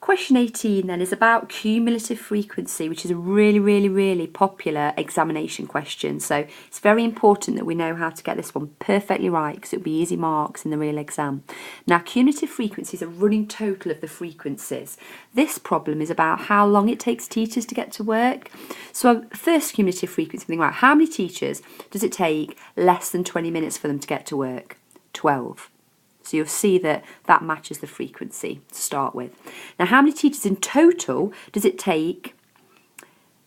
Question 18 then is about cumulative frequency, which is a really popular examination question. So it's very important that we know how to get this one perfectly right, because it'll be easy marks in the real exam. Now, cumulative frequency is a running total of the frequencies. This problem is about how long it takes teachers to get to work. So first cumulative frequency, think about how many teachers does it take less than 20 minutes for them to get to work? 12. So you'll see that that matches the frequency to start with. Now, how many teachers in total does it take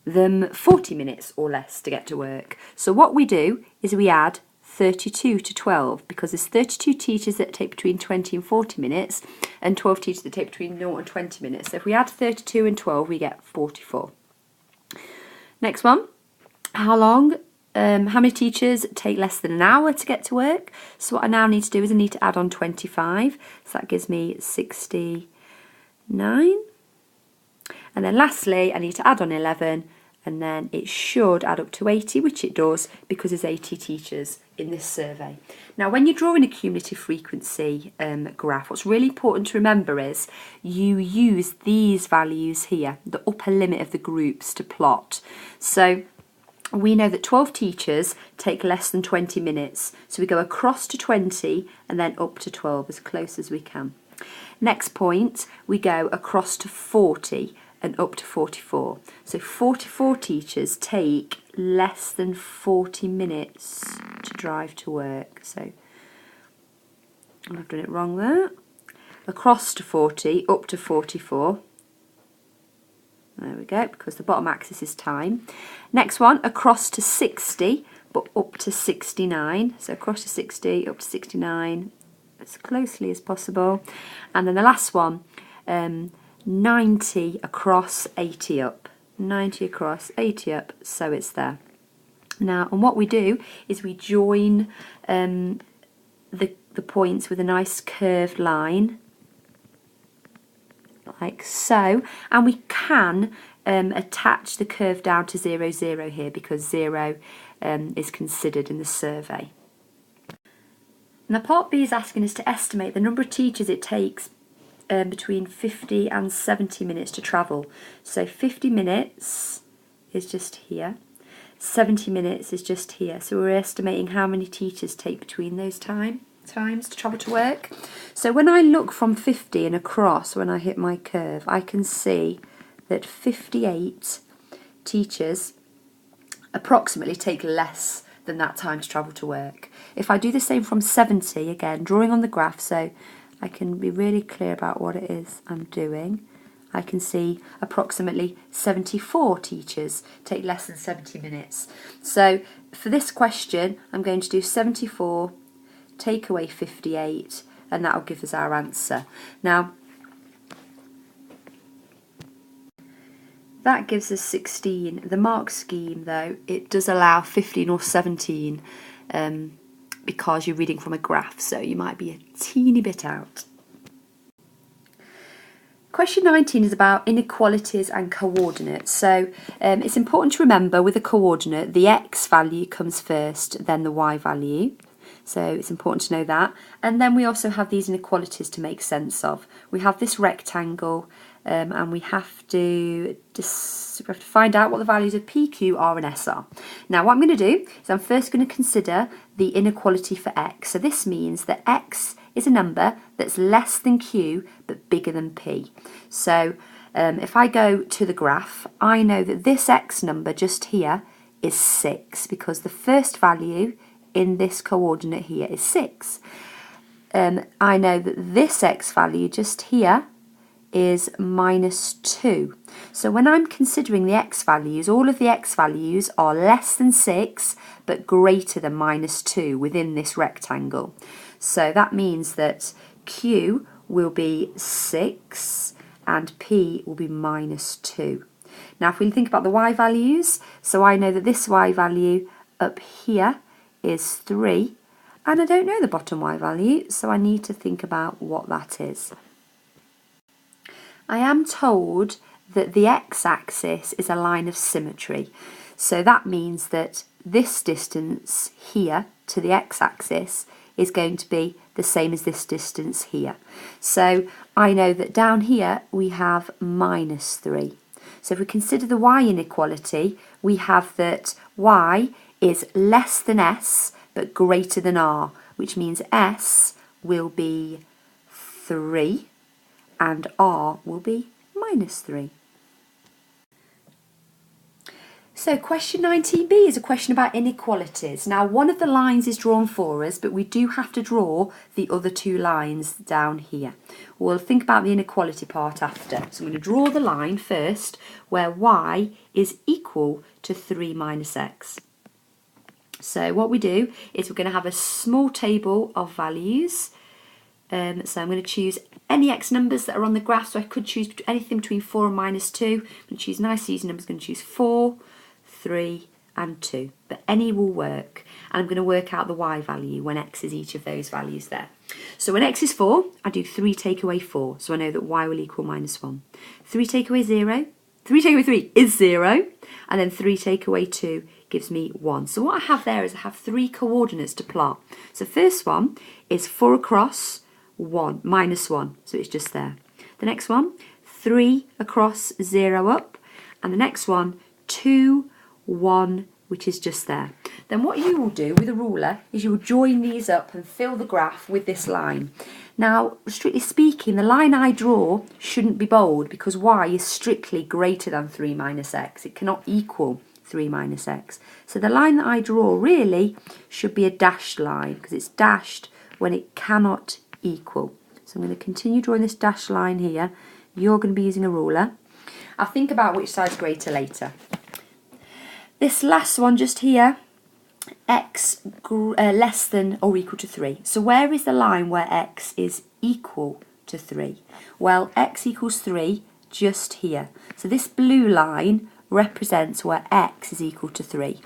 them 40 minutes or less to get to work? So what we do is we add 32 to 12, because there's 32 teachers that take between 20 and 40 minutes and 12 teachers that take between 0 and 20 minutes. So if we add 32 and 12, we get 44. Next one, how many teachers take less than an hour to get to work? So what I now need to do is I need to add on 25. So that gives me 69. And then lastly, I need to add on 11, and then it should add up to 80, which it does, because there's 80 teachers in this survey. Now, when you're drawing a cumulative frequency graph, what's really important to remember is you use these values here, the upper limit of the groups, to plot. So we know that 12 teachers take less than 20 minutes. So we go across to 20 and then up to 12 as close as we can. Next point, we go across to 40 and up to 44. So 44 teachers take less than 40 minutes to drive to work. So I've done it wrong there. Across to 40, up to 44. There we go, because the bottom axis is time. Next one, across to 60, but up to 69. So across to 60, up to 69, as closely as possible. And then the last one, 90 across, 80 up. 90 across, 80 up, so it's there. Now, and what we do is we join the points with a nice curved line, like so, and we can attach the curve down to 0, 0 here, because 0 is considered in the survey. Now, part B is asking us to estimate the number of teachers it takes between 50 and 70 minutes to travel. So 50 minutes is just here, 70 minutes is just here. So we're estimating how many teachers take between those times to travel to work. So when I look from 50 and across, when I hit my curve, I can see that 58 teachers approximately take less than that time to travel to work. If I do the same from 70, again, drawing on the graph so I can be really clear about what it is I'm doing, I can see approximately 74 teachers take less than 70 minutes. So for this question, I'm going to do 74 take away 58, and that'll give us our answer. Now, that gives us 16. The mark scheme, though, it does allow 15 or 17 because you're reading from a graph, so you might be a teeny bit out. Question 19 is about inequalities and coordinates. So it's important to remember with a coordinate, the x value comes first, then the y value. So it's important to know that. And then we also have these inequalities to make sense of. We have this rectangle and we have to find out what the values of P, Q, R and S are. Now what I'm going to do is I'm first going to consider the inequality for x. So this means that x is a number that's less than Q but bigger than P. So if I go to the graph, I know that this x number just here is 6 because the first value in this coordinate here is 6. I know that this x value just here is -2. So when I'm considering the x values, all of the x values are less than 6 but greater than -2 within this rectangle. So that means that Q will be 6 and P will be -2. Now if we think about the y values, so I know that this y value up here is 3, and I don't know the bottom y value, so I need to think about what that is. I am told that the x-axis is a line of symmetry, so that means that this distance here to the x-axis is going to be the same as this distance here. So I know that down here we have minus 3. So if we consider the y inequality, we have that y is less than s but greater than r, which means s will be 3 and r will be minus 3. So question 19b is a question about inequalities. Now one of the lines is drawn for us, but we do have to draw the other two lines down here. We'll think about the inequality part after. So I'm going to draw the line first where y is equal to 3 minus x. So what we do is we're going to have a small table of values. So I'm going to choose any x numbers that are on the graph. So I could choose anything between 4 and minus 2. I'm going to choose nice easy numbers. I'm going to choose 4, 3 and 2, but any will work, and I'm going to work out the y value when x is each of those values there. So when x is 4, I do 3 take away 4, so I know that y will equal minus 1. 3 take away 0, 3 take away 3 is 0, and then 3 take away 2 gives me 1. So what I have there is I have 3 coordinates to plot. So first one is 4 across 1, minus 1, so it's just there. The next one, 3 across 0 up, and the next one, 2, 1, which is just there. Then what you will do with a ruler is you will join these up and fill the graph with this line. Now, strictly speaking, the line I draw shouldn't be bold because y is strictly greater than 3 minus x. It cannot equal 3 minus x. So the line that I draw really should be a dashed line because it's dashed when it cannot equal. So I'm going to continue drawing this dashed line here. You're going to be using a ruler. I'll think about which side's greater later. This last one just here, x less than or equal to 3. So where is the line where x is equal to 3? Well, x equals 3 just here. So this blue line represents where x is equal to 3.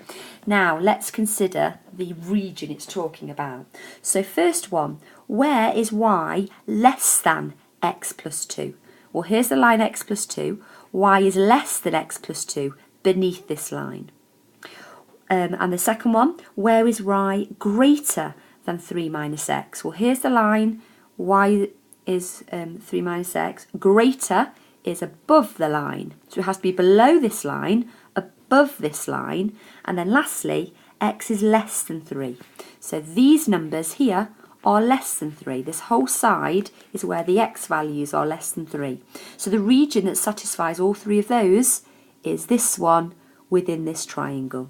Now let's consider the region it's talking about. So first one, where is y less than x plus 2? Well, here's the line x plus 2. Y is less than x plus 2 beneath this line. And the second one, where is y greater than 3 minus x? Well, here's the line, y is 3 minus x, greater is above the line. So it has to be below this line, above this line, and then lastly, x is less than 3. So these numbers here are less than 3. This whole side is where the x values are less than 3. So the region that satisfies all three of those is this one within this triangle.